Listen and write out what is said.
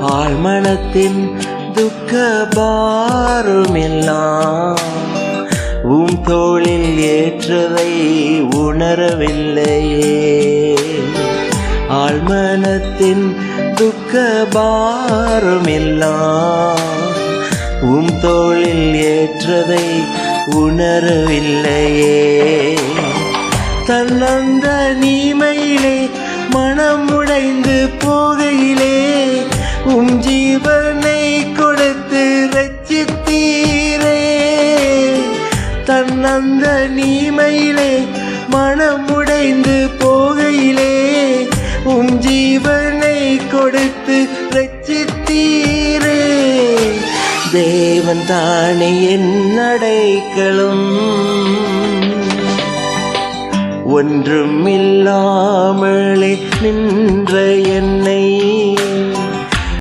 ஆழ்மனத்தின் துக்க பாரமெல்லாம் தோளில் ஏற்றதை உணரவில்லையே. ஆழ்மனத்தின் துக்க பாரமெல்லாம் தோளில் ஏற்றதை உணரவில்லையே. தன்னந்த நீமையிலே மனம் உடைந்து போகையிலே ஜீவனை கொடுத்து ரட்சித்தீரே. தன்னந்த நீமையிலே மனம் உடைந்து போகையிலே ஜீவனை கொடுத்து ரட்சித்தீரே. தேவன் தானே என் அடைக்கலம், ஒன்றும் இல்லாமலே நின்ற என்னை